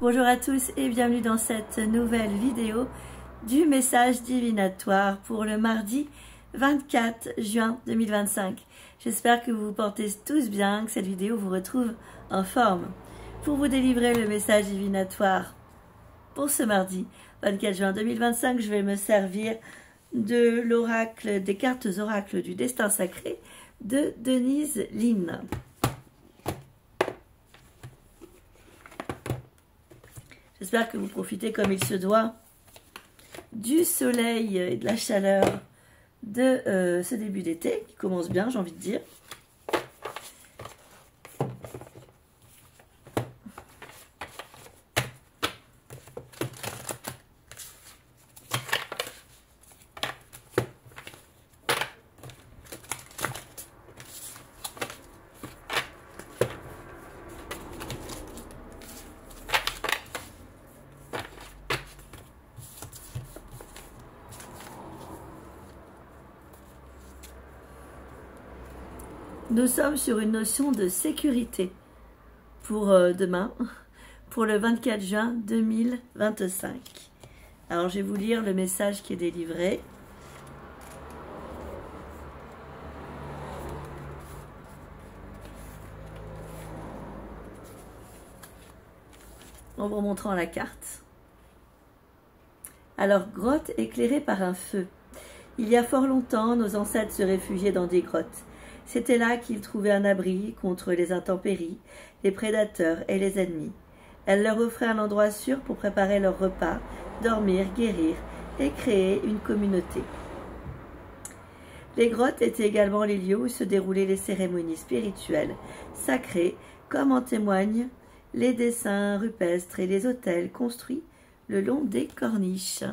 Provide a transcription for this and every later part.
Bonjour à tous et bienvenue dans cette nouvelle vidéo du message divinatoire pour le mardi 24 juin 2025. J'espère que vous vous portez tous bien, que cette vidéo vous retrouve en forme. Pour vous délivrer le message divinatoire pour ce mardi 24 juin 2025, je vais me servir de l'oracle, des cartes oracles du destin sacré de Denise Linn. J'espère que vous profitez comme il se doit du soleil et de la chaleur de ce début d'été qui commence bien, j'ai envie de dire. Nous sommes sur une notion de sécurité pour demain, pour le 24 juin 2025. Alors, je vais vous lire le message qui est délivré. En vous montrant la carte. Alors, grotte éclairée par un feu. Il y a fort longtemps, nos ancêtres se réfugiaient dans des grottes. C'était là qu'ils trouvaient un abri contre les intempéries, les prédateurs et les ennemis. Elle leur offrait un endroit sûr pour préparer leur repas, dormir, guérir et créer une communauté. Les grottes étaient également les lieux où se déroulaient les cérémonies spirituelles, sacrées, comme en témoignent les dessins rupestres et les autels construits le long des corniches.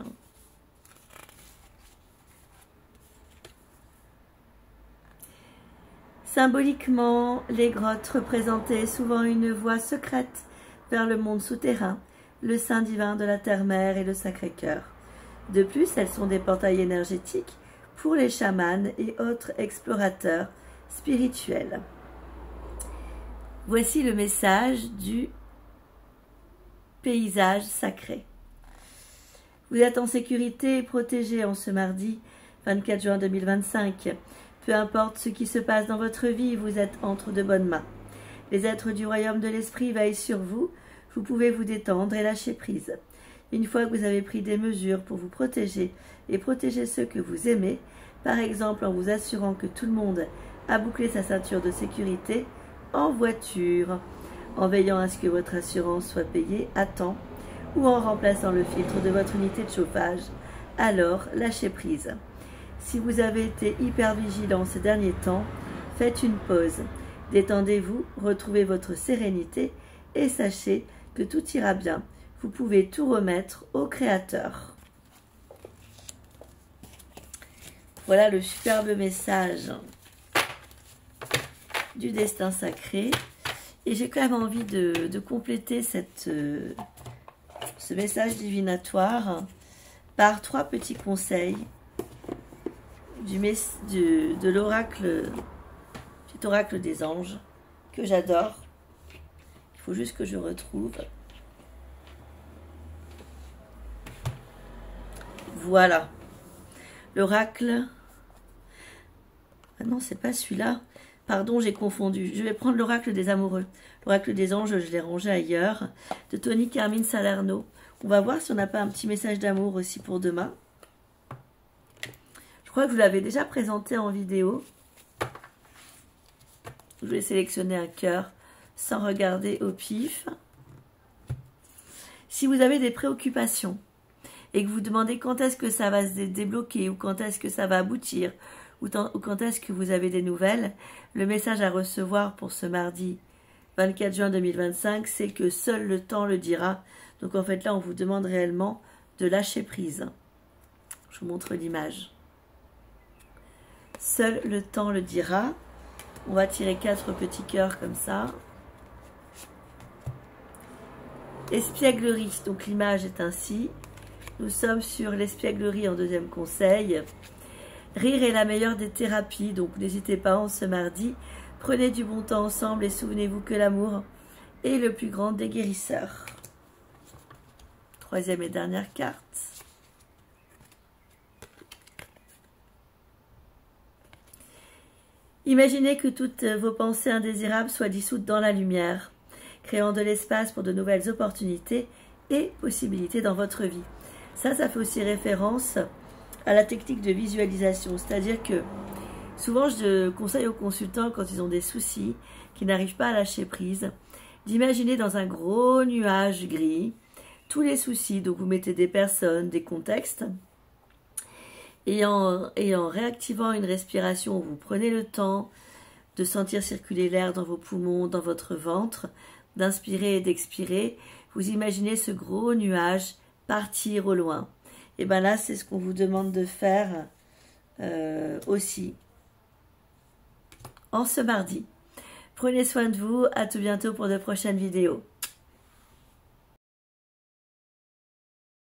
Symboliquement, les grottes représentaient souvent une voie secrète vers le monde souterrain, le sein divin de la terre-mère et le Sacré-Cœur. De plus, elles sont des portails énergétiques pour les chamans et autres explorateurs spirituels. Voici le message du paysage sacré. Vous êtes en sécurité et protégés en ce mardi 24 juin 2025. Peu importe ce qui se passe dans votre vie, vous êtes entre de bonnes mains. Les êtres du royaume de l'esprit veillent sur vous. Vous pouvez vous détendre et lâcher prise. Une fois que vous avez pris des mesures pour vous protéger et protéger ceux que vous aimez, par exemple en vous assurant que tout le monde a bouclé sa ceinture de sécurité en voiture, en veillant à ce que votre assurance soit payée à temps ou en remplaçant le filtre de votre unité de chauffage, alors lâchez prise. Si vous avez été hyper vigilant ces derniers temps, faites une pause. Détendez-vous, retrouvez votre sérénité et sachez que tout ira bien. Vous pouvez tout remettre au Créateur. Voilà le superbe message du destin sacré. Et j'ai quand même envie de compléter ce message divinatoire par 3 petits conseils de l'oracle, petit oracle des anges, que j'adore. Il faut juste que je retrouve. Voilà. L'oracle. Ah non, c'est pas celui-là. Pardon, j'ai confondu. Je vais prendre l'oracle des amoureux. L'oracle des anges, je l'ai rangé ailleurs. De Tony Carmine Salerno. On va voir si on n'a pas un petit message d'amour aussi pour demain. Je crois que je vous l'avais déjà présenté en vidéo. Je vais sélectionner un cœur sans regarder au pif. Si vous avez des préoccupations et que vous demandez quand est-ce que ça va se débloquer ou quand est-ce que ça va aboutir ou quand est-ce que vous avez des nouvelles, le message à recevoir pour ce mardi 24 juin 2025, c'est que seul le temps le dira. Donc en fait là, on vous demande réellement de lâcher prise. Je vous montre l'image. Seul le temps le dira. On va tirer 4 petits cœurs comme ça. Espièglerie, donc l'image est ainsi. Nous sommes sur l'espièglerie en 2e conseil. Rire est la meilleure des thérapies, donc n'hésitez pas en ce mardi. Prenez du bon temps ensemble et souvenez-vous que l'amour est le plus grand des guérisseurs. troisième et dernière carte. Imaginez que toutes vos pensées indésirables soient dissoutes dans la lumière, créant de l'espace pour de nouvelles opportunités et possibilités dans votre vie. Ça fait aussi référence à la technique de visualisation, c'est-à-dire que souvent je conseille aux consultants quand ils ont des soucis, qui n'arrivent pas à lâcher prise, d'imaginer dans un gros nuage gris tous les soucis. Donc vous mettez des personnes, des contextes, et en réactivant une respiration où vous prenez le temps de sentir circuler l'air dans vos poumons, dans votre ventre, d'inspirer et d'expirer, vous imaginez ce gros nuage partir au loin. Et bien là, c'est ce qu'on vous demande de faire aussi en ce mardi. Prenez soin de vous, à tout bientôt pour de prochaines vidéos.